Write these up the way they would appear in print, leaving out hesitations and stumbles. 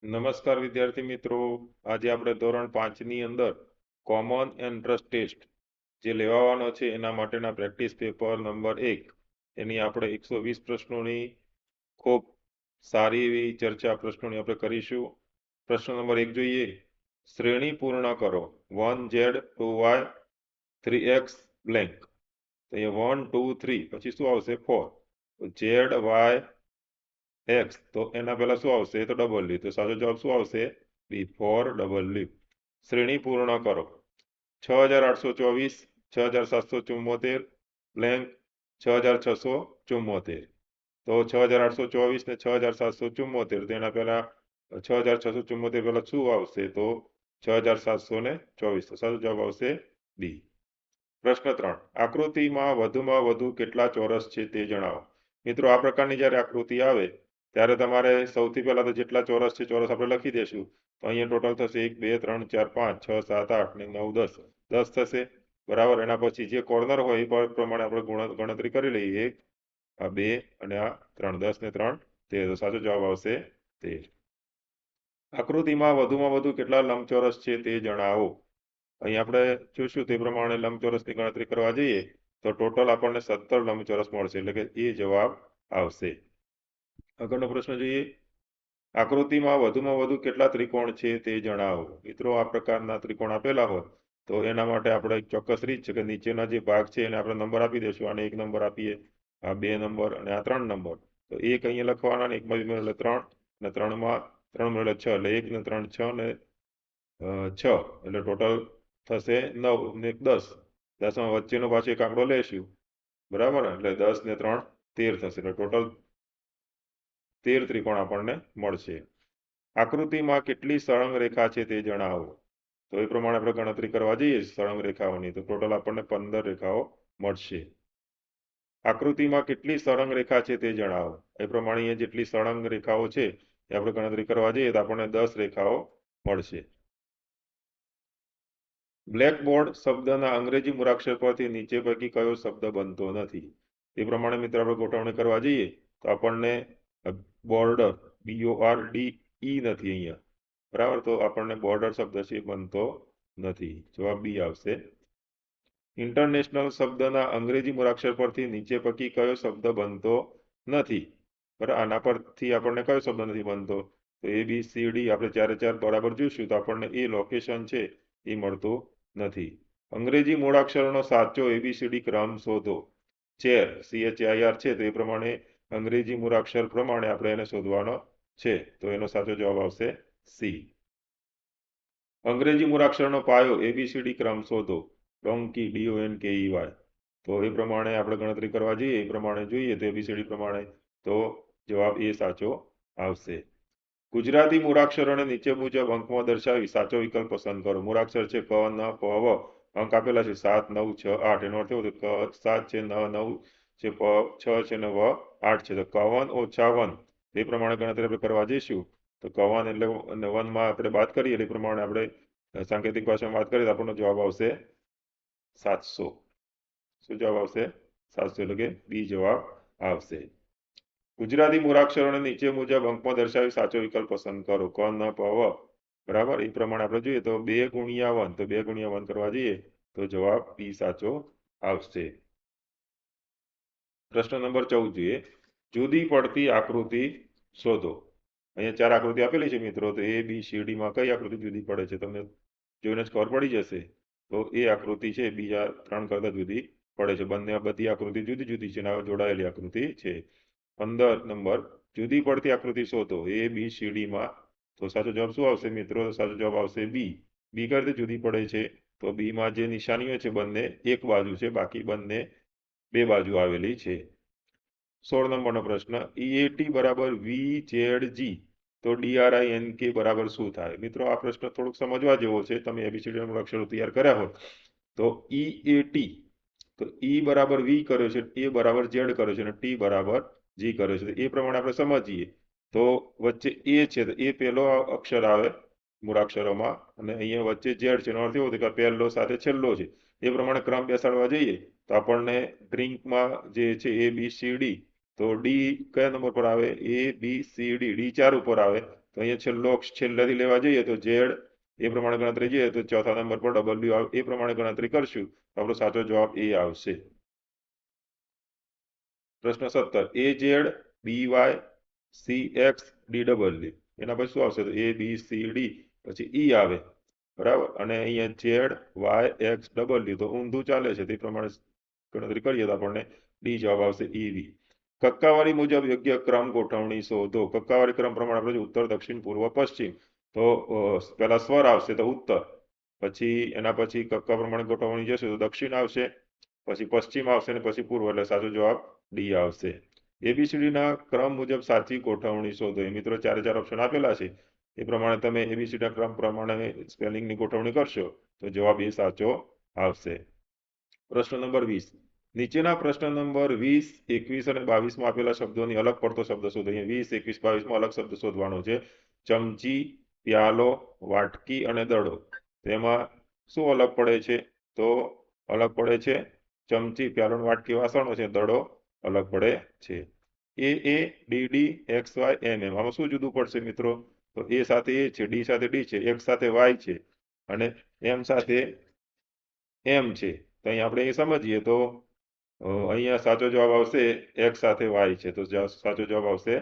નમસ્કાર વિદ્યાર્થી મિત્રો, આજે આપણે ધોરણ 5 ની અંદર કોમન એન્ટ્રન્સ ટેસ્ટ જે લેવાનો છે એના માટેના પ્રેક્ટિસ પેપર નંબર 1 એની આપણે 120 પ્રશ્નોની ખૂબ સારી એવી ચર્ચા પ્રશ્નોની આપણે કરીશું. પ્રશ્ન નંબર 1 જોઈએ. શ્રેણી પૂર્ણ કરો. 1z 2y 3x blank. તો એ 1 2 3 પછી શું આવશે 4. તો z y x તો એના પહેલા શું આવશે તો ડબલ્યુ. તો સાચો જવાબ શું આવશે બી 4W. શ્રેણી પૂર્ણ કરો. 6824 6774 બ્લેન્ક 6674. તો 6824 ને 6774 તેના પહેલા 6674 પહેલા શું આવશે તો 6724. તો સાચો જવાબ આવશે બી. પ્રશ્ન 3. આકૃતિમાં વધુ કેટલા ચોરસ છે તે જણાવો. મિત્રો, આ પ્રકારની જ્યારે આકૃતિ આવે ત્યારે તમારે સૌથી પહેલા તો જેટલા ચોરસ છે ચોરસ આપણે લખી દેશું. તો અહીંયા ટોટલ થશે 1 2 3 4 5 6 7 8 ને 9 10 10 થશે, બરાબર. એના પછી જે કોર્નર હોય એ પ્રમાણે આપણે ગણતરી કરી લઈએ. 1 આ 2 અને આ 3, 10 ને 3 13. તો સાચો જવાબ આવશે 13. આકૃતિમાં વધુ કેટલા લંબચોરસ છે તે જણાવો. અહીં આપણે જોઈશું તે પ્રમાણે લંબચોરસની ગણતરી કરવા જઈએ તો ટોટલ આપણને 17 લંબચોરસ મળશે, એટલે કે એ જવાબ આવશે. આગળનો પ્રશ્ન જોઈએ. આકૃતિમાં વધુ કેટલા ત્રિકોણ છે તે જણાવો. મિત્રો, આ પ્રકારના ત્રિકોણ આપેલા હોય તો એના માટે આપણે એક ચોક્કસ રીત છે કે નીચેના જે ભાગ છે એને આપણે નંબર આપી દઈશું. આને 1 નંબર આપીએ, આ 2 નંબર અને આ 3 નંબર. તો 1 અહીંયા લખવાના ને 1 માં એટલે 3 ને 3 માં 3 એટલે 6 એટલે 1 ને 3 6 ને 6 એટલે ટોટલ થશે 9 ને 1 10. 10 માં વચ્ચેનો પાછો એક આંકડો લેશું, બરાબર. એટલે 10 ને 3 13 થશે, એટલે ટોટલ 13 ત્રિકોણ આપણને મળશે. આકૃતિમાં કેટલી સળંગ રેખા છે તે જણાવો. તો એ પ્રમાણે આપણે ગણતરી કરવા જઈએ સળંગ રેખાઓની તો ટોટલ આપણને 15 રેખાઓ મળશે. આકૃતિમાં કેટલી સળંગ રેખા છે તે જણાવો. એ પ્રમાણે અહીંયા જેટલી સળંગ રેખાઓ છે એ આપણે ગણતરી કરવા જઈએ તો આપણને 10 રેખાઓ મળશે. બ્લેકબોર્ડ શબ્દના અંગ્રેજી મૂળાક્ષર પરથી નીચે પૈકી કયો શબ્દ બનતો નથી. એ પ્રમાણે મિત્રો આપણે ગોઠવણી કરવા જઈએ તો આપણને બોર્ડર BORDE નથી અહીંયા, બરાબર. તો આપણને બોર્ડર શબ્દ છે બનતો નથી. જવાબ બી આવશે. ઇન્ટરનેશનલ શબ્દના અંગ્રેજી મૂળાક્ષર પરથી નીચે પૈકી કયો શબ્દ બનતો નથી, બરાબર. આના પરથી આપણને કયો શબ્દ નથી બનતો તો ABCD આપણે 4 4 બરાબર જોઈશું તો આપણને એ લોકેશન છે એ મળતું નથી. અંગ્રેજી મૂળાક્ષરોનો સાચો ABCD ક્રમ શોધો. ચેર CHIR છે તો એ પ્રમાણે અંગ્રેજી મૂળાક્ષર પ્રમાણે આપણે એને શોધવાનો છે. તો એનો સાચો જવાબ આવશે સી. અંગ્રેજી મૂળાક્ષરનો પાયો ABCD ક્રમ શોધો. Donkey DONKEY. તો એ પ્રમાણે આપણે ગણતરી કરવા જઈએ એ પ્રમાણે જોઈએ તો ABCD પ્રમાણે તો જવાબ એ સાચો આવશે. ગુજરાતી મૂળાક્ષરોને નીચે મુજબ અંકમાં દર્શાવી સાચો વિકલ્પ પસંદ કરો. મૂળાક્ષર છે ક ન પ વ. અંક આપેલા છે 7 9 6 8. એનો અર્થ એવો ક 7 છે, ન 9 છે, પ 6 છે ને વ 8 છે. તો કવન ઓછા વન એ પ્રમાણે ગણતરી આપણે કરવા જઈશું તો કવન એટલે વનમાં આપણે બાદ કરીએ એ પ્રમાણે આપણે સાંકેતિક ભાષામાં વાત કરીએ તો આપણનો જવાબ આવશે 700. શું જવાબ આવશે 700, એટલે કે બી જવાબ આવશે. ગુજરાતી મૂળાક્ષરોને નીચે મુજબ અંકમાં દર્શાવી સાચો વિકલ્પ પસંદ કરો. ક ન પ વ, બરાબર. એ પ્રમાણે આપણે જોઈએ તો 2 ગુણ્યા 1 તો 2 ગુણ્યા 1 કરવા જઈએ તો જવાબ બી સાચો આવશે. પ્રશ્ન નંબર 14 જોઈએ. જુદી પડતી આકૃતિ શોધો. અહીંયા 4 આકૃતિ આપેલી છે મિત્રો. તો ABCD માં કઈ આકૃતિ જુદી પડે છે તમને જોઈને જ ખબર પડી જશે. તો એ આકૃતિ છે બીજા 3 કરતા જુદી પડે છે. બધી આકૃતિ જુદી છે અને જોડાયેલી આકૃતિ છે. 15 નંબર, જુદી પડતી આકૃતિ શોધો ABCD માં. તો સાચો જવાબ શું આવશે મિત્રો? સાચો જવાબ આવશે બી. બી કઈ રીતે જુદી પડે છે તો બી માં જે નિશાનીઓ છે બંને એક બાજુ છે, બાકી બંને બે બાજુ આવેલી છે. 16 નંબરનો પ્રશ્ન, EAT બરાબર VZG તો DRINK બરાબર શું થાય? મિત્રો, આ પ્રશ્ન થોડુંક સમજવા જેવો છે. તમે ABCD ના અક્ષરો તૈયાર કર્યા હોય તો EAT તો E બરાબર V કર્યો છે, A બરાબર Z કર્યો છે અને T બરાબર G કર્યો છે. એ પ્રમાણે આપણે સમજીએ તો વચ્ચે A છે તો એ પહેલો અક્ષર આવે મૂળાક્ષરોમાં અને અહીંયા વચ્ચે Z છે. એનો અર્થ એવો થાય કે પહેલો સાથે છેલ્લો છે. એ પ્રમાણે ક્રમ બેસાડવા જઈએ તો આપણને ડ્રિંકમાં જે છે ABCD તો ડી કયા નંબર પર આવે? ABCD ડી 4 ઉપર આવે તો અહીંયા છેલ્લેથી લેવા જઈએ તો ઝેડ એ પ્રમાણે ગણતરી જઈએ તો ચોથા નંબર પર ડબલ્યુ એ પ્રમાણે ગણતરી કરશું તો આપણો સાચો જવાબ એ આવશે. પ્રશ્ન 17 એ Z B Y C X D W એના પછી શું આવશે તો એ બી સી ડી પછી ઈ આવે બરાબર અને અહીંયા ઝેડ વાય એક્સ ડબલ્યુ તો ઊંધું ચાલે છે તે પ્રમાણે ગણતરી કરીએ તો આપણને ડી જવાબ આવશે ઈવી. કક્કાવારી મુજબ યોગ્ય ક્રમ ગોઠવણી શોધો. કક્કાવારી ક્રમ પ્રમાણે આપણે ઉત્તર દક્ષિણ પૂર્વ પશ્ચિમ તો પહેલા સ્વર આવશે તો ઉત્તર પછી એના પછી કક્કા પ્રમાણે ગોઠવણી જશે તો દક્ષિણ આવશે પછી પશ્ચિમ આવશે અને પછી પૂર્વ એટલે સાચો જવાબ ડી આવશે. એબીસીડી ના ક્રમ મુજબ સાચી ગોઠવણી શોધો. એ મિત્રો 4 ઓપ્શન આપેલા છે એ પ્રમાણે તમે એબીસીડી ના ક્રમ પ્રમાણે સ્પેલિંગની ગોઠવણી કરશો તો જવાબ એ સાચો આવશે. પ્રશ્ન નંબર 20 નીચેના પ્રશ્ન નંબર 20, 21 અને 22 માં આપેલા શબ્દોની અલગ પડતો શબ્દ શોધો. અહીંયા 20, 21, 22 માં અલગ શબ્દ શોધવાનો છે. ચમચી, પ્યાલો, વાટકી અને દડો. તેમાં શું અલગ પડે છે તો અલગ પડે છે ચમચી, પ્યાલો, વાટકી વાસણો છે, દડો અલગ પડે છે. એ ડી ડી એક્સ વાય એમ એમ આમાં શું જુદું પડશે મિત્રો તો એ સાથે એ છે, ડી સાથે ડી છે, એક્સ સાથે વાય છે અને એમ સાથે એમ છે. તો અહીં આપણે એ સમજીએ તો અહીંયા સાચો જવાબ આવશે એક્સ સાથે વાય છે તો સાચો જવાબ આવશે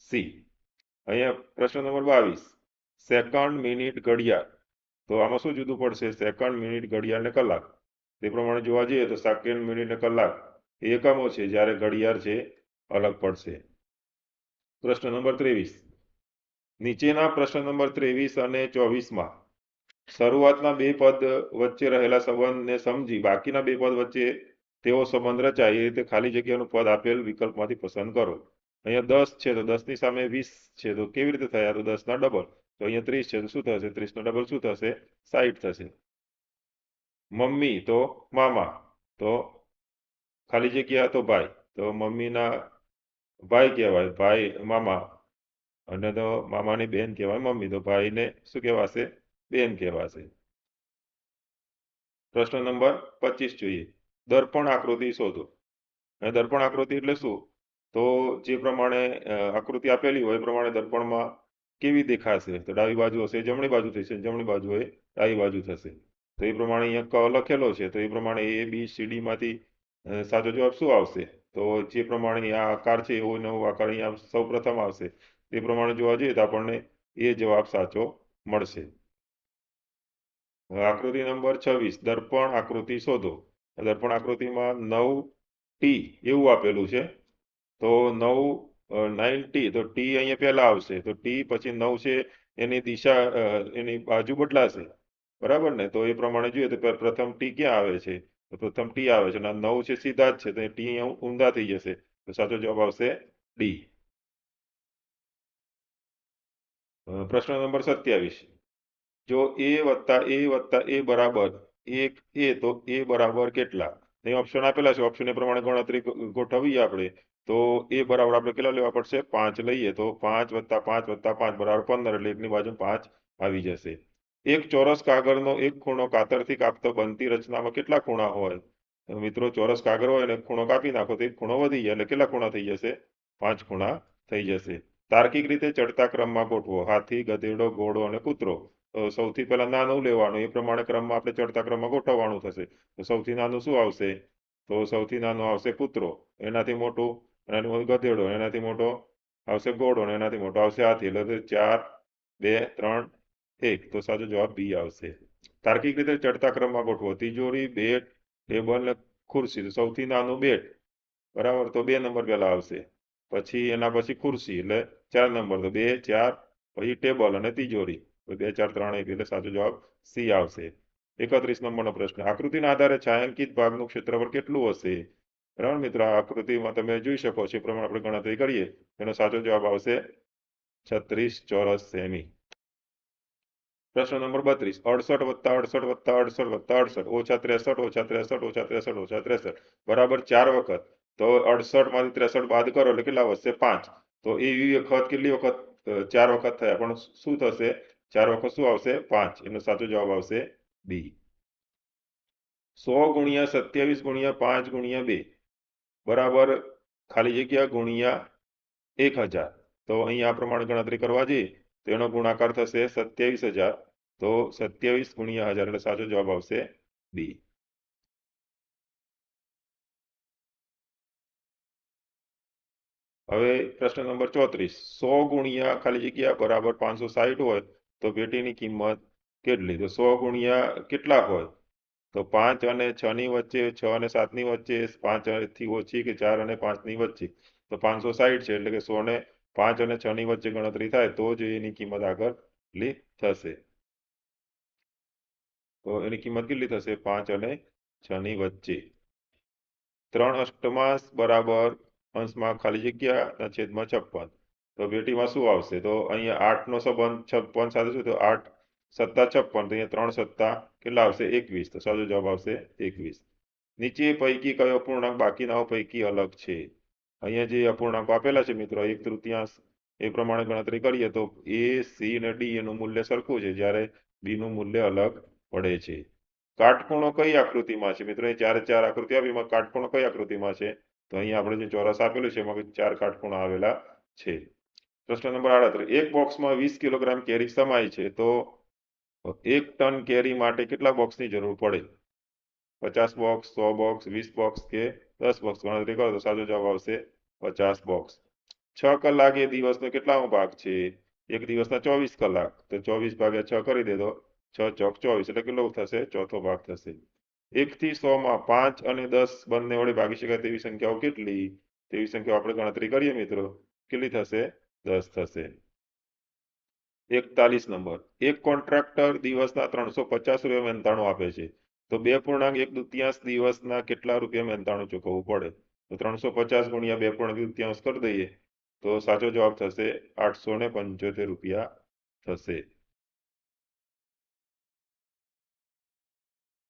સી. અહીંયા પ્રશ્ન નંબર 22 સેકન્ડ, મિનિટ, ઘડિયાળ. તો આમાં શું જુદું પડશે સેકન્ડ, મિનિટ, ઘડિયાળ ને કલાક. તે પ્રમાણે જોવા જઈએ તો સેકન્ડ, મિનિટ ને કલાક એકમો છે જ્યારે ઘડિયાળ છે અલગ પડશે. પ્રશ્ન નંબર 23 નીચેના પ્રશ્ન નંબર 23 અને 24 માં શરૂઆતના બે પદ વચ્ચે રહેલા સંબંધને સમજી બાકીના બે પદ વચ્ચે તેવો સંબંધ રચાય એ રીતે ખાલી જગ્યાનું પદ આપેલ વિકલ્પમાંથી પસંદ કરો. અહીંયા 10 છે તો 10 ની સામે 20 છે તો કેવી રીતે થયા તો 10 ના ડબલ. તો અહીંયા 30 છે તો શું થશે 30 નો ડબલ શું થશે 60 થશે. મમ્મી તો મામા તો ખાલી જગ્યા તો ભાઈ તો મમ્મીના ભાઈ કહેવાય ભાઈ મામા અને તો મામાની બેન કહેવાય મમ્મી તો ભાઈને શું કહેવાશે બેન કહેવાશે. પ્રશ્ન નંબર 25 જોઈએ. દર્પણ આકૃતિ શોધો. દર્પણ આકૃતિ એટલે શું તો જે પ્રમાણે આકૃતિ આપેલી હોય એ પ્રમાણે દર્પણમાં કેવી દેખાશે તો ડાબી બાજુ હશે જમણી બાજુ થશે, જમણી બાજુ હોય ડાબી બાજુ થશે. તો એ પ્રમાણે અહીંયા ક લખેલો છે તો એ પ્રમાણે એ બી સી ડી માંથી સાચો જવાબ શું આવશે તો જે પ્રમાણે આ આકાર છે એવો નવો આકાર અહીંયા સૌ પ્રથમ આવશે તે પ્રમાણે જોવા જઈએ તો આપણને એ જવાબ સાચો મળશે. આકૃતિ નંબર 26 દર્પણ આકૃતિ શોધો. દર્પણ આકૃતિમાં 9T એવું આપેલું છે તો 9T તો ટી અહીંયા પહેલા આવશે તો ટી પછી 9 છે એની દિશા એની બાજુ બદલાશે બરાબર ને તો એ પ્રમાણે જોઈએ તો પ્રથમ ટી ક્યાં આવે છે તો પ્રથમ ટી આવે છે અને 9 છે સીધા જ છે તો ટી અહીંયા ઊંધા થઈ જશે તો સાચો જવાબ આવશે ડી. પ્રશ્ન નંબર 27 જો a + a બરાબર 1 a તો a બરાબર કેટલા. અહીં ઓપ્શન આપેલા છે ઓપ્શન એ પ્રમાણે ગણતરી ગોઠવીએ આપણે તો a બરાબર આપણે કેટલા લેવા પડશે 5 લઈએ તો 5 + 5 + 5 બરાબર 15 એટલે એકની બાજુ 5 આવી જશે. એક ચોરસ કાગળનો એક ખૂણો કાતરથી કાપતો બનતી રચનામાં કેટલા ખૂણા હોય મિત્રો ચોરસ કાગળ હોય અને ખૂણો કાપી નાખો તો એક ખૂણો વધી જાય એટલે કેટલા ખૂણા થઈ જશે 5 ખૂણા થઈ જશે. તાર્કિક રીતે ચડતા ક્રમમાં ગોઠવો. હાથી, ગધેડો, ઘોડો અને કૂતરો. તો સૌથી પહેલા નાનું લેવાનું એ પ્રમાણે ક્રમમાં આપણે ચડતા ક્રમમાં ગોઠવવાનું થશે. તો સૌથી નાનું શું આવશે તો સૌથી નાનો આવશે કૂતરો, એનાથી મોટું એનાથી મોટો ગધેડો, એનાથી મોટો આવશે ઘોડો અને એનાથી મોટો આવશે હાથી. એટલે 4, 2, 3, 1 તો સાચો જવાબ બી આવશે. તાર્કિક રીતે ચડતા ક્રમમાં ગોઠવો. તિજોરી, બેટ, ટેબલ અને ખુરશી. સૌથી નાનું બેટ બરાબર તો 2 નંબર પહેલા આવશે પછી એના પછી ખુરશી એટલે 4 નંબર તો 2, 4 પછી ટેબલ અને તિજોરી 2, 4, 3, 1 એટલે સાચો જવાબ સી આવશે. 31 નંબરનો પ્રશ્ન આકૃતિના આધારે છાંયાંકિત ભાગનું ક્ષેત્રફળ કેટલું હશે બરાબર મિત્રો આ આકૃતિમાં તમે જોઈ શકો છો એ પ્રમાણે આપણે ગણતરી કરીએ એનો સાચો જવાબ આવશે 36 ચોરસ સેમી. પ્રશ્ન નંબર 32 68 + 68 + 68 + 68 -63 -63 -63 બરાબર 4 વખત તો 68 માંથી 63 બાદ કરો એટલે કેટલા વધશે 5 તો એ વખત કેટલી વખત 4 વખત થયા પણ શું થશે 4 વખત શું આવશે 5 એનો સાચો જવાબ આવશે બી. 100 × 27 × 5 × 2 બરાબર ખાલી જગ્યા ગુણ્યા 1000 તો અહીં આ પ્રમાણે ગણતરી કરવા જઈએ તેનો ગુણાકાર થશે 27,000, તો 27 ગુણ્યા 1000 એટલે સાચો જવાબ આવશે બી. હવે પ્રશ્ન નંબર 34, 100 ગુણ્યા ખાલી જગ્યા બરાબર 560 હોય તો પેટીની કિંમત કેટલી? તો 100 ગુણ્યા કેટલા હોય? તો 5 અને 6 ની વચ્ચે, 6 અને 7 ની વચ્ચે, 5 થી ઓછી કે 4 અને 5 ની વચ્ચે, તો 560 છે એટલે કે 100 ને 5 અને 6 ની વચ્ચે ગણતરી થાય તો જ એની કિંમત આગળ થશે. તો એની કિંમત કેટલી થશે? 5 અને 6 ની વચ્ચે. 3 અષ્ટમાંશ બરાબર અંશમાં ખાલી જગ્યા છેદમાં 56, તો બેટીમાં શું આવશે? તો અહીંયા 8 નો સંબંધ 56 સાથે શું? તો 8 સત્તા 56, તો અહીંયા 3 સત્તા કેટલા આવશે? 21, તો સાચો જવાબ આવશે 21. નીચે પૈકી કયો અપૂર્ણાંક બાકીનાઓ પૈકી અલગ છે? અહીંયા જે અપૂર્ણાંકો આપેલા છે મિત્રો, 1/3 એ પ્રમાણે ગણતરી કરીએ તો એ, સી અને ડી એનું મૂલ્ય સરખું છે, જ્યારે બી નું મૂલ્ય અલગ પડે છે. કાટખૂણો કઈ આકૃતિમાં છે? મિત્રો, એ 4 આકૃતિ આપી, એમાં કાટખૂણો કઈ આકૃતિમાં છે? તો અહીંયા આપણે જે ચોરસ આપેલું છે એમાં 4 કાટખૂણા આવેલા છે. પ્રશ્ન નંબર 38, એક બોક્સમાં 20 કિલોગ્રામ કેરી સમાય છે, તો 1 ટન કેરી માટે કેટલા બોક્સની જરૂર પડે? 50 બોક્સ, 100 બોક્સ, 20 બોક્સ કે 10 બોક્સ? ગણતરી કરો તો સાચો જવાબ આવશે 50 બોક્સ. 6 કલાક એ દિવસનો કેટલામો ભાગ છે? એક દિવસના 24 કલાક, તો 24 ભાગ્યા 6 કરી દે તો 6 ચોક 24 એટલે કેટલો થશે? ચોથો ભાગ થશે. 1 થી 100 માં 5 અને 10 બંને વડે ભાગી શકાય તેવી સંખ્યાઓ કેટલી? તેવી સંખ્યાઓ આપણે ગણતરી કરીએ મિત્રો, કેટલી થશે? 10 થશે. 41 નંબર, એક કોન્ટ્રાક્ટર દિવસના 350 રૂપિયા મહેનતાણું આપે છે, તો 2.1 દિવસના કેટલા રૂપિયા મહેનતાણું ચૂકવવું પડે? તો 350 ગુણ્યા 2.1 કરી દઈએ તો સાચો જવાબ થશે 875 રૂપિયા થશે.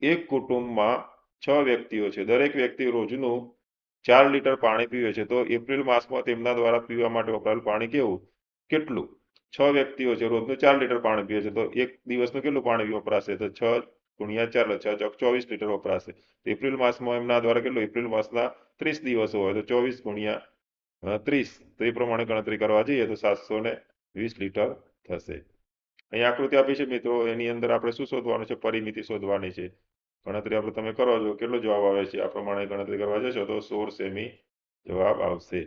એક કુટુંબમાં 6 વ્યક્તિઓ છે, દરેક વ્યક્તિ રોજનું 4 લીટર પાણી પીવે છે, તો એપ્રિલ માસમાં તેમના દ્વારા પીવા માટે વપરાયેલું પાણી કેટલું? 6 વ્યક્તિઓ છે, રોજનું 4 લીટર પાણી પીવે છે, તો એક દિવસનું કેટલું પાણી વપરાશે? તો 6 ગુણ્યા 4 એટલે 6 ચોક 24 લીટર વપરાશે. એપ્રિલ માસમાં એમના દ્વારા કેટલું? એપ્રિલ માસના 30 દિવસો હોય તો 24 ગુણ્યા 30, તો એ પ્રમાણે ગણતરી કરવા જઈએ તો 720 લીટર થશે. અહીં આકૃતિ આપી છે મિત્રો, એની અંદર આપણે શું શોધવાનું છે? પરિમિતિ શોધવાની છે. ગણતરી આપણે તમે કરો છો, કેટલો જવાબ આવે છે? આ પ્રમાણે ગણતરી કરવા જશો તો 16 સેમી જવાબ આવશે.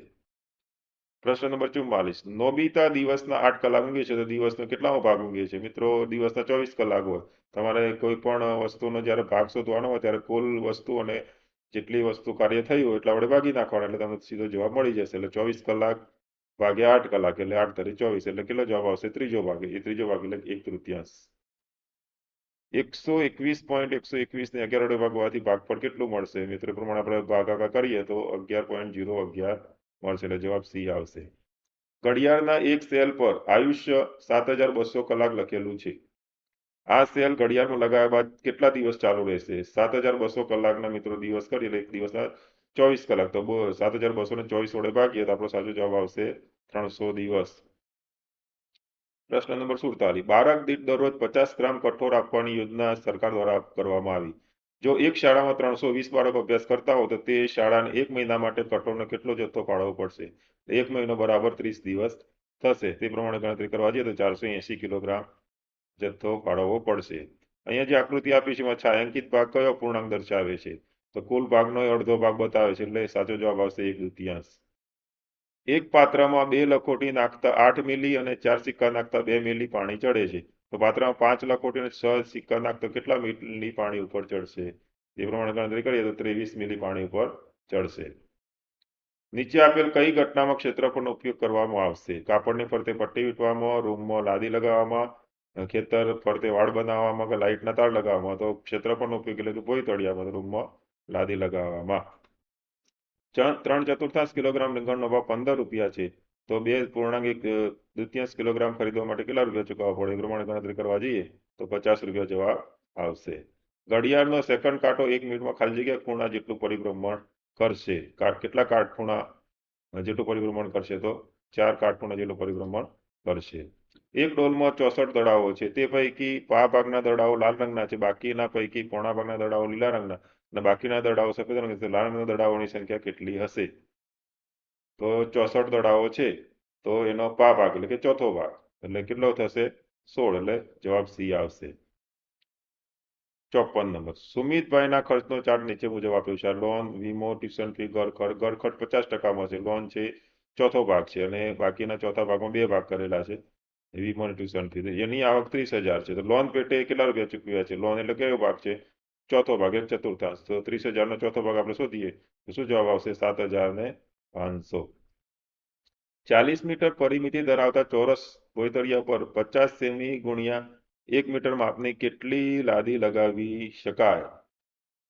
પ્રશ્ન નંબર 44, નોબિતા દિવસના 8 કલાક ઊંઘે છે, તો દિવસનો કેટલામો ભાગ ઊંઘે છે? મિત્રો, દિવસના 24 કલાક હોય, તમારે કોઈ પણ વસ્તુનો જ્યારે ભાગ શોધવાનો હોય ત્યારે કુલ વસ્તુ અને જેટલી વસ્તુ કાર્ય થઈ હોય એટલા વડે ભાગી નાખવાના એટલે તમને સીધો જવાબ મળી જશે. એટલે 24 કલાક ભાગ્યા 8 કલાક એટલે 8 તરી 24 એટલે કેટલો જવાબ આવશે? ત્રીજો ભાગ. એ ત્રીજો ભાગ એટલે 1/3. 121.121 ને 11 વડે ભાગવાથી ભાગફળ કેટલું મળશે? મિત્રો, પ્રમાણે આપણે ભાગાકાર કરીએ તો 11.011 મળશે એટલે જવાબ સી આવશે. ઘડિયાળના એક સેલ પર આયુષ્ય 7200 કલાક લખેલું છે. આ સેલ ઘડિયાળમાં લગાવ્યા બાદ કેટલા દિવસ ચાલુ રહેશે? 7200 કલાકના મિત્રો દિવસ કરીએ એટલે એક દિવસના 24 કલાક, તો 7224 વડે ભાગીએ તો આપણો સાચો જવાબ આવશે 300 દિવસ. પ્રશ્ન નંબર 47, બાળક દીઠ દરરોજ 50 ગ્રામ કઠોળ આપવાની યોજના સરકાર દ્વારા કરવામાં આવી. જો એક શાળામાં 320 બાળકો અભ્યાસ કરતા હોય તો તે શાળાને એક મહિના માટે કઠોળનો કેટલો જથ્થો ફાળવવો પડશે? એક મહિનો બરાબર 30 દિવસ થશે. તે પ્રમાણે ગણતરી કરવા જઈએ તો 480 કિલોગ્રામ જથ્થો ફાળવવો પડશે. અહીંયા જે આકૃતિ આપી છે એમાં છાંયાંકિત ભાગ કયો અપૂર્ણાંક દર્શાવે છે? તો કુલ ભાગનો અડધો ભાગ બતાવે છે એટલે સાચો જવાબ આવશે 1/2. એક પાત્રમાં 2 લખોટી નાખતા 8 મિલી અને 4 સિક્કા નાખતા 2 મિલી પાણી ચડે છે, તો પાત્રમાં 5 લખોટી અને 6 સિક્કા નાખતા કેટલા મિલી પાણી ઉપર ચડશે? એ પ્રમાણે ગણતરી કરીએ તો 23 મિલી પાણી ઉપર ચડશે. નીચે આપેલ કઈ ઘટનામાં ક્ષેત્રફળનો ઉપયોગ કરવામાં આવશે? કાપડની ફરતે પટ્ટી વીંટવામાં, રૂમમાં લાદી લગાવવામાં, ખેતર ફરતે વાડ બનાવવામાં કે લાઇટના તાર લગાવવામાં? તો ક્ષેત્રફળનો ઉપયોગ એટલે કે ભોંયતળિયામાં, રૂમમાં લાદી લગાવવામાં. 3/4 કિલોગ્રામ રીંગણનો ભાવ 15 રૂપિયા છે, તો 2.1 કિલોગ્રામ ખરીદવા માટે કેટલા રૂપિયા ચૂકવવા પડે? એ પ્રમાણે ગણતરી કરવા જઈએ તો 50 રૂપિયા જવાબ આવશે. ઘડિયાળનો સેકન્ડ કાંટો 1 મિનિટમાં ખાલી જગ્યા ખૂણા જેટલું પરિભ્રમણ કરશે. કેટલા કાટખૂણા જેટલું પરિભ્રમણ કરશે? તો 4 કાટખૂણા જેટલું પરિભ્રમણ કરશે. એક ડોલમાં 64 દડાઓ છે, તે પૈકી પા ભાગના દડાઓ લાલ રંગના છે, બાકીના પૈકી પોણા ભાગના દડાઓ લીલા રંગના અને બાકીના દડાઓ સફેદ રંગના છે. લાલ રંગના દડાઓની સંખ્યા કેટલી હશે? તો 64 દડાઓ છે, તો એનો પા ભાગ એટલે કે ચોથો ભાગ, એટલે કેટલો થશે 16, એટલે જવાબ સી આવશે. 54 નંબર, સુમિતભાઈના ખર્ચનો ચાર્ટ નીચે મુજબ આપ્યો છે. લોન, વીમો, ટ્યુશન ફી, ઘર ખર્ચ 50%માં છે. લોન છે ચોથો ભાગ છે અને બાકીના ચોથા ભાગમાં 2 ભાગ કરેલા છે. વીમો અને ટ્યુશન ફી, એની આવક 30,000 છે. તો લોન પેટે કેટલા રૂપિયા ચૂકવ્યા છે? લોન એટલે કયો ભાગ છે? ચોથો ભાગ, એટલે ચતુર્થાંશ. તો 30,000 નો ચોથો ભાગ આપણે શોધીએ તો શું જવાબ આવશે? 7,500. 40 મીટર પરિમિતિ ધરાવતા ચોરસ ભોંયતળિયા પર 50 સેમી ગુણ્યા 1 મીટર માપની કેટલી લાદી લગાવી શકાય?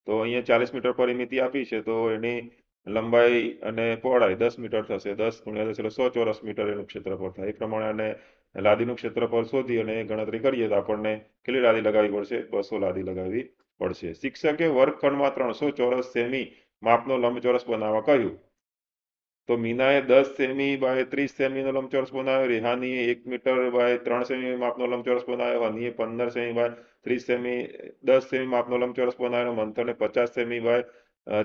તો અહીંયા 40 મીટર પરિમિતિ આપી છે, તો એની લંબાઈ અને પહોળાઈ 10 મીટર થશે. 10 ગુણ્યા 10 એટલે 100 ચોરસ મીટર એનું ક્ષેત્રફળ થાય. એ પ્રમાણે લાદીનું ક્ષેત્રફળ શોધી અને ગણતરી કરીએ તો આપણને કેટલી લાદી લગાવવી પડશે? 200 લાદી લગાવવી પડશે. શિક્ષકે વર્ગખંડમાં 300 ચોરસ સેમી માપનો લંબચોરસ બનાવવા કહ્યું. તો મીનાએ 10 સેમી બાય 30 સેમીનો લંબચોરસ બનાવ્યો. રેહાનીએ 1 મીટર બાય 3 સેમી માપનો લંબચોરસ બનાવ્યો. હનીએ 15 સેમી બાય 30 સેમી 10 સેમી માપનો લંબચોરસ બનાવ્યો. મંથને 50 સેમી બાય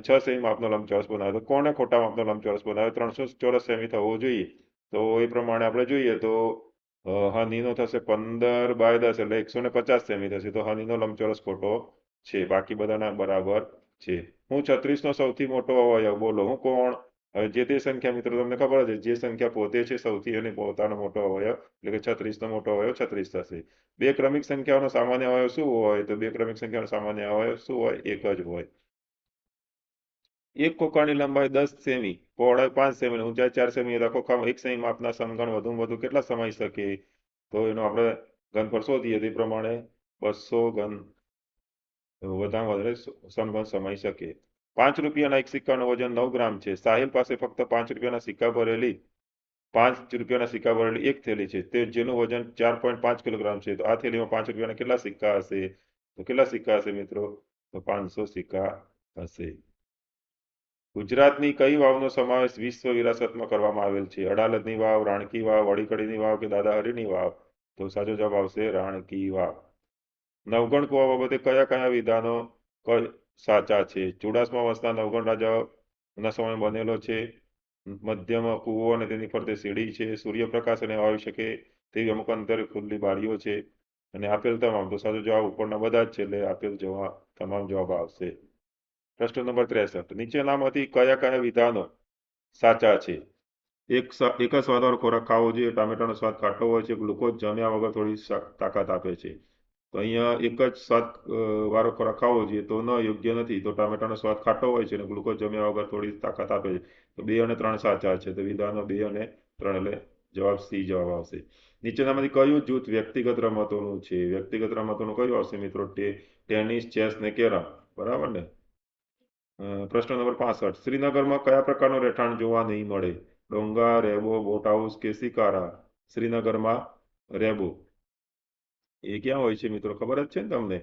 6 સેમી માપનો લંબચોરસ બનાવ્યો. તો કોને ખોટા માપનો લંબચોરસ બનાવ્યો? 300 ચોરસ સેમી થવો જોઈએ. તો એ પ્રમાણે આપણે જોઈએ તો હનીનો થશે 15 બાય 10 એટલે 150 સેમી થશે. તો હનીનો લંબચોરસ ખોટો છે, બાકી બધાના બરાબર છે. હું 36નો સૌથી મોટો અવયવ, બોલો હું કોણ? હવે જે તે સંખ્યા, મિત્રો તમને ખબર છે, જે સંખ્યા પોતે છે સૌથી અને પોતાનો મોટો અવયવ, એટલે કે 36નો મોટો અવયવ 36 થશે. બે ક્રમિક સંખ્યાઓનો સામાન્ય અવયવ શું હોય? તો બે ક્રમિક સંખ્યાનો સામાન્ય અવયવ શું હોય? એક જ હોય. એક ખોખાની લંબાઈ 10 સેમી, પહોળાઈ 5 સેમી, ઊંચાઈ 4 સેમી હતા. ખોખામાં 1 સેમી માપના સમઘન વધુમાં વધુ કેટલા સમાઈ શકે? તો એનો આપણે ઘનફળ શોધીએ તે પ્રમાણે 200 ઘન વધારે વધારે સમઘન સમાઈ શકે. 5 રૂપિયાના એક સિક્કાનું વજન 9 ગ્રામ છે. સાહિલ પાસે ફક્ત 5 રૂપિયાના સિક્કા ભરેલી 5 રૂપિયાના સિક્કા ભરેલી એક થેલી છે, તે જેનું વજન 4.5 કિલોગ્રામ છે. તો આ થેલીમાં 5 રૂપિયાના કેટલા સિક્કા હશે? તો કેટલા સિક્કા હશે મિત્રો? તો 500 સિક્કા હશે. ગુજરાતની કઈ વાવનો સમાવેશ વિશ્વ વિરાસતમાં કરવામાં આવેલ છે? અડાલજની વાવ, રાણકી વાવ, વડીકડીની વાવ કે દાદાહરીની વાવ? તો સાચો જવાબ આવશે રાણકી વાવ. નવગણ કુવા બાબતે કયા કયા વિધાનો સાચા છે? ચુડાસમા વંશના નવગણ રાજાઓના સમય બનેલો છે. મધ્યમાં કૂવો અને તેની ફરતે સીડી છે. સૂર્યપ્રકાશ અને આવી શકે તેવી અમુક અંતરે ખુલ્લી બારીઓ છે. અને આપેલ તમામ. તો સાચો જવાબ ઉપરના બધા જ છે, એટલે આપેલ તમામ જવાબ આવશે. પ્રશ્ન નંબર 63, નીચેનામાંથી કયા કયા વિધાનો સાચા છે? એક જ સ્વાદવાળો ખોરાક ખાવો જોઈએ. ટામેટાનો સ્વાદ ખાટો હોય છે. ગ્લુકોઝ જમ્યા વગર થોડી તાકાત આપે છે. તો અહીંયા એક જ સ્વાદ વાળો ખોરાક ખાવો જોઈએ તો ન યોગ્ય નથી. તો ટામેટાનો સ્વાદ ખાટો હોય છે અને ગ્લુકોઝ જમ્યા વગર થોડી તાકાત આપે છે. તો 2 અને 3 સાચા છે. તો વિધાનો 2 અને 3, એટલે જવાબ સી જવાબ આવશે. નીચેનામાંથી કયું જૂથ વ્યક્તિગત રમતોનું છે? વ્યક્તિગત રમતોનું કયું આવશે મિત્રો? ટેનિસ, ચેસ ને કેરમ. બરાબર ને? પ્રશ્ન નંબર 65, શ્રીનગરમાં કયા પ્રકારનું રહેઠાણ જોવા નહીં મળે? ડોંગા, રેબો, બોટ હાઉસ કે શિકારા? શ્રીનગરમાં રેબો. એ ક્યાં હોય છે મિત્રો? ખબર જ છે ને તમને?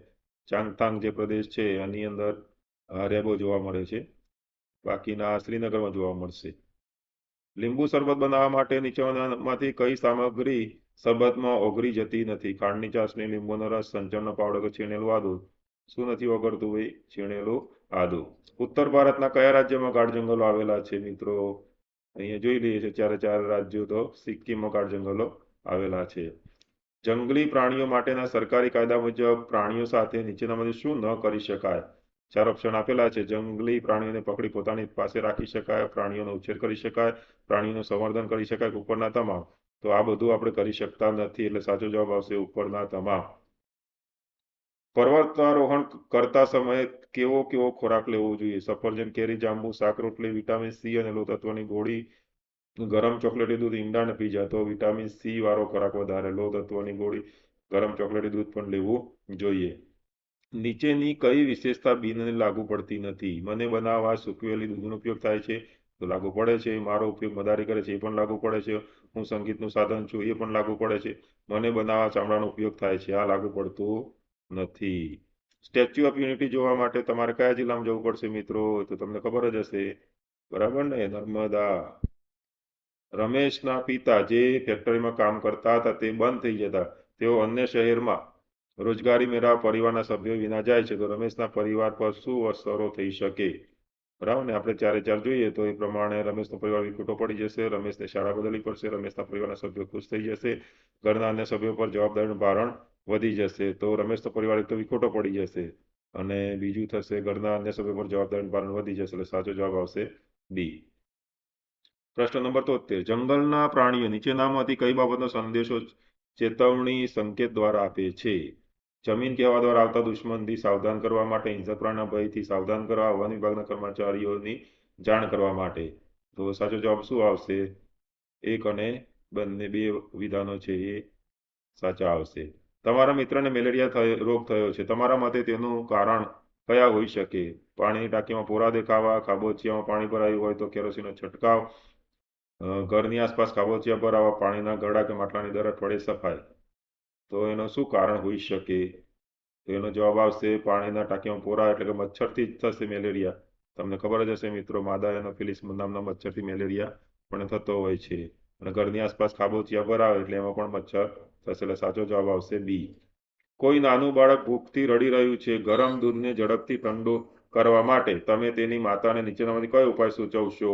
ચાંગથાંગ જે પ્રદેશ છે એની અંદર રેબો જોવા મળે છે. બાકીના શ્રીનગરમાં જોવા મળશે. લીંબુ શરબત બનાવવા માટે નીચેનામાંથી કઈ સામગ્રી શરબતમાં ઓગળી જતી નથી? ખાંડની ચાસણી, લીંબુનો રસ, સંચળનો પાવડર કે છીણેલું આદુ? શું નથી ઓગળતું ભાઈ? છીણેલું આદુ. ઉત્તર ભારતના કયા રાજ્યમાં ગાઢ જંગલો આવેલા છે મિત્રો? અહીંયા જોઈ લઈએ છીએ 4 રાજ્યો. તો સિક્કિમમાં ગાઢ જંગલો આવેલા છે. જંગલી પ્રાણીઓ માટેના સરકારી કાયદા મુજબ પ્રાણીઓ સાથે નીચેનામાંથી શું ન કરી શકાય? 4 ઓપ્શન આપેલા છે. જંગલી પ્રાણીઓને પકડી પોતાની પાસે રાખી શકાય, પ્રાણીઓનો ઉછેર કરી શકાય, પ્રાણીઓનું સંવર્ધન કરી શકાય, ઉપરના તમામ. તો આ બધું આપણે કરી શકતા નથી, એટલે સાચો જવાબ આવશે ઉપરના તમામ. પર્વતારોહણ કરતા સમયે કેવો ખોરાક લેવો જોઈએ? સફરજન, કેરી, જાંબુ, શાક રોટલી, વિટામિન સી અને લોહ તત્વની ગોળી, ગરમ ચોકલેટી દૂધ, ઈંડા અને પીઝા? તો વિટામિન સી વાળો ખોરાક વધારે, લોહ તત્વની ગોળી, ગરમ ચોકલેટી દૂધ પણ લેવું જોઈએ. નીચેની કઈ વિશેષતા બિનને લાગુ પડતી નથી? મને બનાવવા સૂકવેલી દૂધનો ઉપયોગ થાય છે, તો લાગુ પડે છે. મારો ઉપયોગ મદારી કરે છે, એ પણ લાગુ પડે છે. હું સંગીતનું સાધન છું, એ પણ લાગુ પડે છે. મને બનાવવા ચામડાનો ઉપયોગ થાય છે, આ લાગુ પડતું નથી. સ્ટેચ્યુ ઓફ યુનિટી જોવા માટે તમારે કયા જિલ્લામાં જવું પડશે મિત્રો? તો તમને ખબર જ હશે, બરાબર ને? નર્મદા. રમેશના પિતા જે ફેક્ટરીમાં કામ કરતા હતા તે બંધ થઈ જતા તેઓ અન્ય શહેરમાં રોજગારી મેળવવા પરિવારના સભ્યો વિના જાય છે, તો રમેશના પરિવાર પર શું અસરો થઈ શકે? બરાબર ને? આપણે 4 જોઈએ તો એ પ્રમાણે રમેશનો પરિવાર વિખૂટો પડી જશે, રમેશને શાળા બદલવી પડશે, રમેશના પરિવારના સભ્યો ખુશ થઈ જશે, ઘરના અન્ય સભ્યો પર જવાબદારીનું ભારણ વધી જશે. તો રમેશ તો પરિવાર એક તો વિખોટો પડી જશે અને બીજું થશે ઘરના અન્ય સભ્યો પર જવાબદારીનું ભારણ વધી જશે. એટલે સાચો જવાબ આવશે ડી. પ્રશ્ન નંબર 73. જંગલના પ્રાણીઓ નીચેનામાંથી કઈ બાબતનો સંદેશો ચેતવણી સંકેત દ્વારા આપે છે? જમીન કહેવા દ્વારા આવતા દુશ્મનથી સાવધાન કરવા માટે, હિંસક પ્રાણીના ભયથી સાવધાન કરવા, વન વિભાગના કર્મચારીઓની જાણ કરવા માટે. તો સાચો જવાબ શું આવશે? એક અને બંને બે વિધાનો છે એ સાચા આવશે. તમારા મિત્રને મેલેરિયા રોગ થયો છે. તમારા મતે તેનું કારણ કયા હોઈ શકે? પાણીની ટાંકીમાં પોરા દેખાવા, ખાબોચિયામાં પાણી ભરાયું હોય તો કેરોસીનનો છંટકાવ, ઘરની આસપાસ ખાબોચિયા ભરાવા, પાણીના ગળા કે માટલાની દર અઠવાડિયે સફાઈ. તો એનું શું કારણ હોઈ શકે? તો એનો જવાબ આવશે પાણીના ટાંકીમાં પોરા, એટલે કે મચ્છરથી જ થશે મેલેરિયા. તમને ખબર જ હશે મિત્રો, માદા એનોફિલિસ નામના મચ્છરથી મેલેરિયા પણ થતો હોય છે. અને ઘરની આસપાસ ખાબોચિયા ભરાવે એટલે એમાં પણ મચ્છર થશે. એટલે સાચો જવાબ આવશે બી. કોઈ નાનું બાળક ભૂખથી રડી રહ્યું છે. ગરમ દૂધને ઝડપથી ઠંડુ કરવા માટે તમે તેની માતાને નીચેનામાંથી કયો ઉપાય સૂચવશો?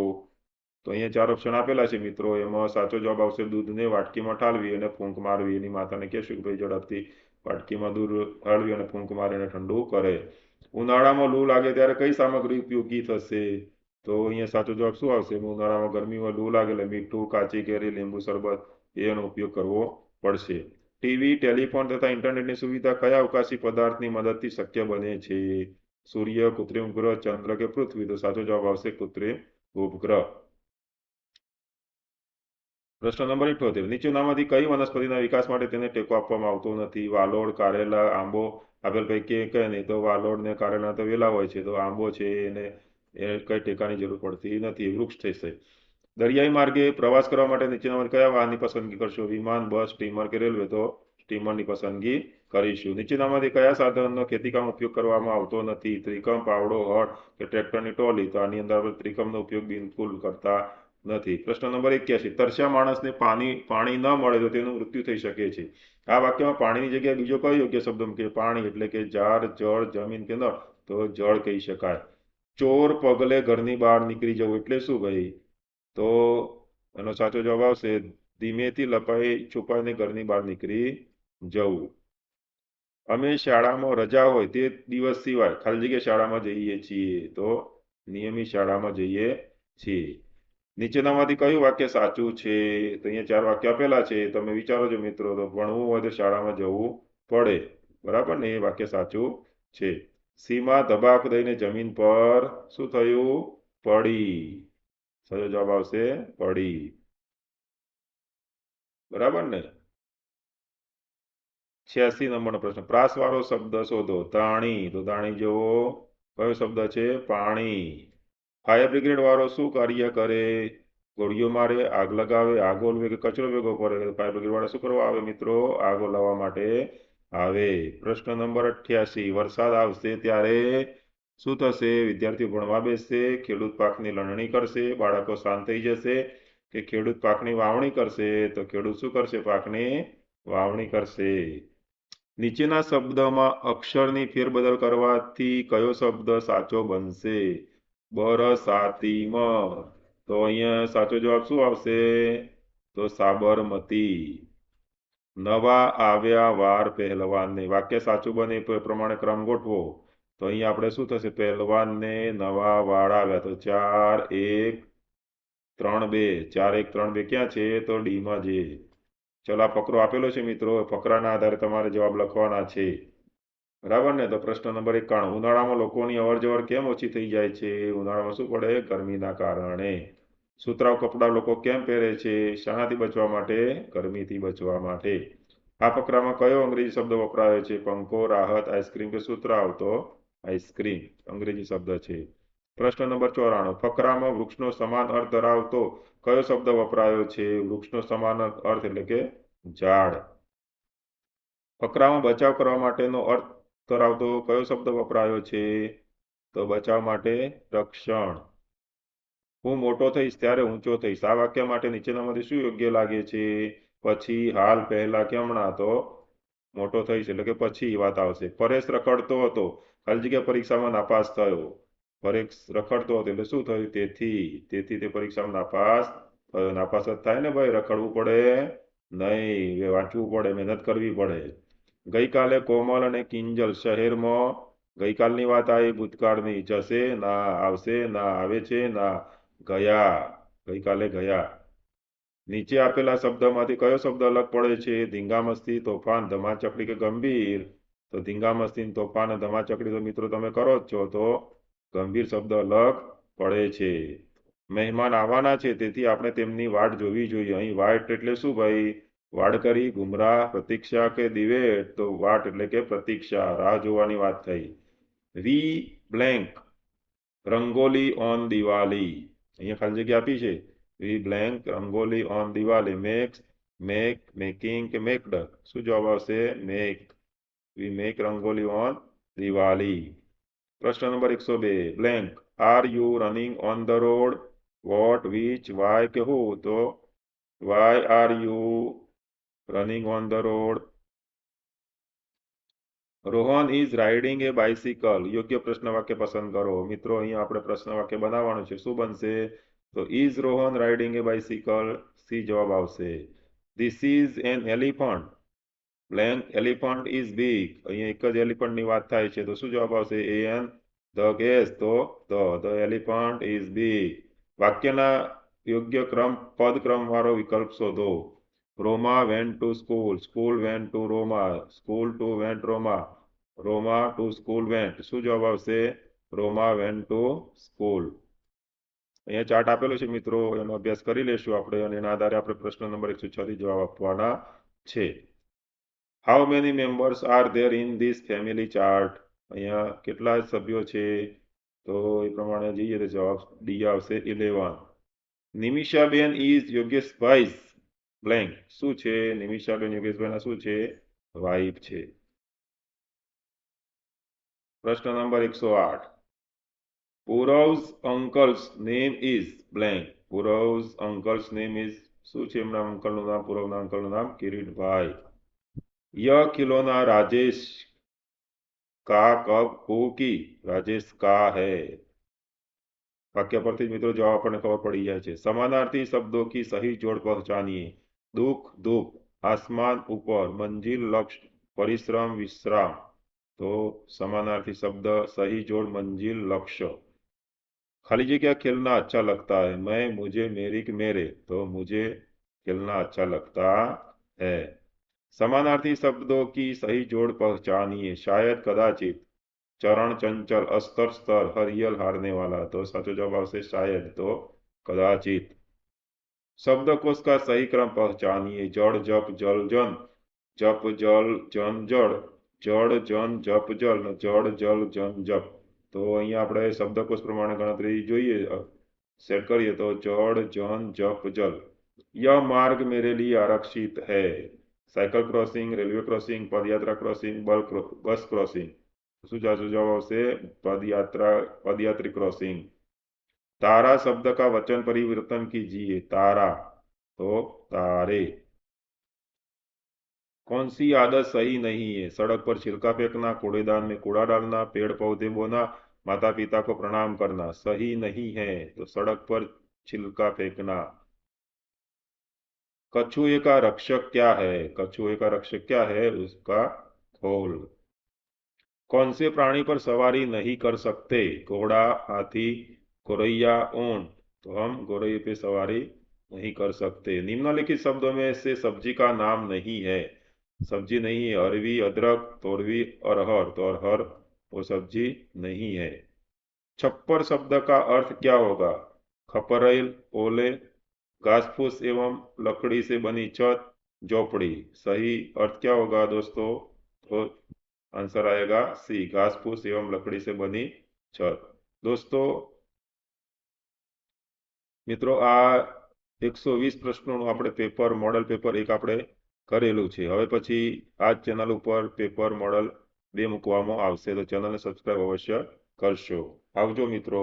તો અહીંયા 4 ઓપ્શન આપેલા છે મિત્રો. એમાં સાચો જવાબ આવશે દૂધને વાટકીમાં ઠાલવી અને ફૂંક મારવી. એની માતાને કહેશું કે ભાઈ ઝડપથી વાટકીમાં દૂધ ઠાલવી અને ફૂંક મારીને ઠંડુ કરે. ઉનાળામાં લૂ લાગે ત્યારે કઈ સામગ્રી ઉપયોગી થશે? તો અહીંયા સાચો જવાબ શું આવશે? ઉનાળામાં ગરમીમાં લૂ લાગે એટલે મીઠું, કાચી કેરી, લીંબુ શરબત એનો ઉપયોગ કરવો પડશે. ટીવી, ટેલિફોન તથા ઇન્ટરનેટની સુવિધા કયા અવકાશી પદાર્થની મદદથી શક્ય બને છે? સૂર્ય, કૃત્રિમ ઉપગ્રહ, ચંદ્ર કે પૃથ્વી? તો સાચો જવાબ આવશે કૃત્રિમ ઉપગ્રહ. પ્રશ્ન નંબર 78. નીચેનામાંથી કઈ વનસ્પતિના વિકાસ માટે તેને ટેકો આપવામાં આવતો નથી? વાલોડ, કારેલા, આંબો. આપેલ પૈકી કે નહીં? તો વાલોડ ને કારેલા તો વેલા હોય છે, તો આંબો છે એને કઈ ટેકાની જરૂર પડતી નથી, વૃક્ષ થશે. દરિયાઈ માર્ગે પ્રવાસ કરવા માટે નીચેનામાંથી કયા વાહનની પસંદગી કરશો? વિમાન, બસ, સ્ટીમર કે રેલવે? તો સ્ટીમરની પસંદગી કરીશું. નીચેનામાંથી કયા સાધનનો ખેતીકામ ઉપયોગ કરવામાં આવતો નથી? ત્રિકમ, પાવડો, હળ કે ટ્રેક્ટરની ટોલી? તો આની અંદર આપણે ત્રિકમનો ઉપયોગ બિલકુલ કરતા નથી. પ્રશ્ન નંબર 81. તરસ્યા માણસને પાણી ન મળે તો તેનું મૃત્યુ થઈ શકે છે. આ વાક્યમાં પાણીની જગ્યાએ બીજો કયો યોગ્ય શબ્દ મૂકે? પાણી એટલે કે ઝાડ, જળ, જમીન કે નળ? તો જળ કહી શકાય. ચોર પગલે ઘરની બહાર નીકળી જવું એટલે શું ભાઈ? તો એનો સાચો જવાબ આવશે ધીમેથી લપાઈ છુપાઈને ઘરની બહાર નીકળી જવું. અમે શાળામાં રજા હોય તે દિવસ સિવાય ખાલી જગ્યા શાળામાં જઈએ છીએ. તો નિયમિત શાળામાં જઈએ છીએ. નીચેનામાંથી કયું વાક્ય સાચું છે? તો અહીંયા 4 વાક્ય આપેલા છે, તમે વિચારો છો મિત્રો. તો ભણવું હોય તો શાળામાં જવું પડે, બરાબર ને? એ વાક્ય સાચું છે. સીમા ધબાક દઈને જમીન પર શું થયું? પડી. સાચો જવાબ આવશે પડી, બરાબર ને? 86 નંબરનો પ્રશ્ન. પ્રાસવાળો શબ્દ શોધો. ધાણી. તો ધાણી જેવો કયો શબ્દ છે? પાણી. ફાયર બ્રિગેડ વાળો શું કાર્ય કરે? ગોળીઓ મારે, આગ લગાવે, આગ ઓલવે કે કચરો ભેગો કરે? ફાયર બ્રિગેડ વાળા શું કરવા આવે મિત્રો? આગ ઓલવવા માટે આવે. પ્રશ્ન નંબર 88. વરસાદ આવશે ત્યારે શું થશે? વિદ્યાર્થીઓ ભણવા બેસશે, ખેડૂત પાકની લણણી કરશે, બાળકો શાંત થઈ જશે કે ખેડૂત પાકની વાવણી કરશે? તો ખેડૂત શું કરશે? પાકની વાવણી કરશે. નીચેના શબ્દમાં અક્ષરની ફેરબદલ કરવાથી કયો શબ્દ સાચો બનશે? બરસાતીમાં. તો અહીંયા સાચો જવાબ શું આવશે? તો સાબરમતી. નવા આવ્યા વાર પહેલવાનને. વાક્ય સાચું બને એ પ્રમાણે ક્રમ ગોઠવો. તો અહીંયા આપણે શું થશે? પહેલવાનને નવા વાળ આવ્યા. તો 4 1 3 2. 4 1 3 2 ક્યાં છે? તો ડીમાં છે. ચલો, આ ફકરો આપેલો છે મિત્રો. ફકરાના આધારે તમારે જવાબ લખવાના છે, બરાબર ને? તો પ્રશ્ન નંબર 91. ઉનાળામાં લોકોની અવરજવર કેમ ઓછી થઈ જાય છે? ઉનાળામાં શું પડે? ગરમીના કારણે. સુતરાઉ કપડાં લોકો કેમ પહેરે છે? શાનાથી બચવા માટે? ગરમીથી બચવા માટે. આ ફકરામાં કયો અંગ્રેજી શબ્દ વપરાયો છે? પંખો, રાહત, આઈસ્ક્રીમ કે સુતરાઉ? તો આઈસ્ક્રીમ અંગ્રેજી શબ્દ છે. પ્રશ્ન નંબર 94. ફકરામાં વૃક્ષનો સમાન અર્થ ધરાવતો કયો શબ્દ વપરાયો છે? વૃક્ષનો સમાન અર્થ એટલે કે ઝાડ. ફકરામાં બચાવ કરવા માટેનો અર્થ ધરાવતો કયો શબ્દ વપરાયો છે? તો બચાવ માટે રક્ષણ. હું મોટો થઈશ ત્યારે ઊંચો થઈશ. આ વાક્ય માટે નીચેનામાંથી શું યોગ્ય લાગે છે? પછી, હાલ, પહેલા કે હમણાં? તો મોટો થઈશ એટલે કે પછી વાત આવશે. પરેશ રખડતો હતો, ખાલી જગ્યા પરીક્ષામાં નાપાસ થયો. પરેશ રખડતો હતો એટલે શું થયું? તેથી તે પરીક્ષામાં નાપાસ થયો. નાપાસ જ થાય ને ભાઈ, રખડવું પડે નહીં, વાંચવું પડે, મહેનત કરવી પડે. ગઈકાલે કોમલ અને કિંજલ શહેરમાં, ગઈકાલની વાત આવી, ભૂતકાળની, જશે ના, આવશે ના, આવે છે ના, ગયા, ગઈકાલે ગયા. નીચે આપેલા શબ્દમાંથી કયો શબ્દ અલગ પડે છે? ધીંગામસ્તી, તોફાન, ધમાચકડી કે ગંભીર? તો ધીંગામસ્તી, તોફાન અને ધમાચકડી તો મિત્રો તમે કરો જ છો, તો ગંભીર શબ્દ અલગ પડે છે. મહેમાન આવવાના છે, તેથી આપણે તેમની વાટ જોવી જોઈએ. અહીં વાટ એટલે શું ભાઈ? વાડ કરી, ગુમરાહ, પ્રતીક્ષા કે દિવેટ? તો વાટ એટલે કે પ્રતીક્ષા, રાહ જોવાની વાત થઈ. We blank rangoli on Diwali, અહીંયા ખાલી જગ્યા આપી છે. We blank rangoli on Diwali. Make, making કે મેકડ? શું જવાબ આવશે? Make. We make rangoli on Diwali. પ્રશ્ન number 102, blank are you running on the road? What, which, why કે હુ? તો why are you running on the road? Rohan is riding a bicycle. યોગ્ય પ્રશ્ન વાક્ય પસંદ કરો. મિત્રો અહીંયા આપણે પ્રશ્ન વાક્ય બનાવવાનું છે. શું બનશે? તો is Rohan riding a bicycle? C જવાબ આવશે. This is an elephant. Blank elephant is big. અહીંયા એક જ એલિફન્ટની વાત થાય છે, તો શું જવાબ આવશે? એન ધ ગેસ, તો ધ એલિફન્ટ ઇઝ બિગ. વાક્યના યોગ્ય ક્રમ પદ ક્રમ વાળો વિકલ્પ શોધો. Roma went to school, school went to Roma, school to went Roma, Roma to school went. શું જવાબ આવશે? Roma went to school. અહીંયા ચાર્ટ આપેલો છે મિત્રો, એનો અભ્યાસ કરી લેશું આપણે, અને એના આધારે આપણે પ્રશ્ન નંબર 106 થી જવાબ આપવાના છે. How many members are there in this family chart? અહીંયા કેટલા સભ્યો છે? તો એ પ્રમાણે જઈએ તો જવાબ ડી આવશે, 11. Nimishaben is Yogeshbhai blank. શું છે? નિમિષાબેન યોગેશભાઈના શું છે? વાઇફ છે. પ્રશ્ન number 108, Purav's uncle's name is blank. Purav's uncle's name is, શું છે એમના અંકલનું નામ? પૂરવના અંકલનું નામ કિરીટભાઈ. યહ ખિલોના રાજેશ કા કબ હુ કી? રાજેશ કા હૈ. વાક્ય પરથી મિત્રો જવાબ આપણને ખબર પડી જાય છે. સમાનાર્થી શબ્દો की सही जोड़ पहचानिए. दुख, धूप, आसमान ऊपर, मंजिल, लक्ष्य, परिश्रम, विश्राम. तो समानार्थी शब्द सही जोड़ मंजिल, लक्ष्य. खाली जगह खेलना अच्छा लगता है. मैं, मुझे, मेरी कि मेरे? तो मुझे खेलना अच्छा लगता है. समानार्थी शब्दों की सही जोड़ पहचानिए. शायद, कदाचित, चरण, चंचल, अस्तर, स्तर, हरियल, हारने वाला. तो साचो जवाब आवशे शायद, तो कदाचित. शब्दकोश का सही क्रम पहचानिए. जड़, जप, जल, जन, जप, जल, जन, जड़, जड़, जन, जप, जल, जड़, जल, जन, जप. तो अहीं आपणे शब्दकोश प्रमाणे गणतरी जोईए, सेट करिए तो जड़, जन, जप, जल. यह मार्ग मेरे लिए आरक्षित है. साइकिल क्रॉसिंग, रेलवे क्रॉसिंग, पदयात्रा क्रॉसिंग, बस क्रॉसिंग. શું જવાબ આવશે? पदयात्री क्रॉसिंग. तारा शब्द का वचन परिवर्तन कीजिए. तारा, तो तारे. कौन सी आदत सही नहीं है? सड़क पर छिलका फेंकना, कूड़ेदान में कूड़ा डालना, पेड़ पौधे बोना, माता पिता को प्रणाम करना. सही नहीं है, तो सड़क पर छिलका फेंकना. कछुए का रक्षक क्या है? कछुए का रक्षक क्या है? उसका खोल. कौन से प्राणी पर सवारी नहीं कर सकते? घोड़ा, हाथी, गोरैया, ऊंट. तो हम गोरैया पे सवारी नहीं कर सकते. निम्नलिखित शब्दों में से सब्जी का नाम नहीं है. सब्जी नहीं है. अरवी, अदरक, तोरवी, अरहर. तो अरहर वो सब्जी नहीं है. छप्पर शब्द का अर्थ क्या होगा? खपरेल, ओले, घास फूस एवं लकड़ी से बनी छत, झोपड़ी. सही अर्थ क्या होगा दोस्तों? तो आंसर आएगा सी, घास फूस एवं लकड़ी से बनी छत. दोस्तों मित्रों आ 120 प्रश्नों આપણે પેપર મોડલ પેપર 1 આપણે કરેલું છે. હવે પછી આ ચેનલ ઉપર પેપર મોડલ 2 મૂકવામાં આવશે, તો ચેનલને સબસ્ક્રાઇબ અવશ્ય કરશો. આવજો મિત્રો.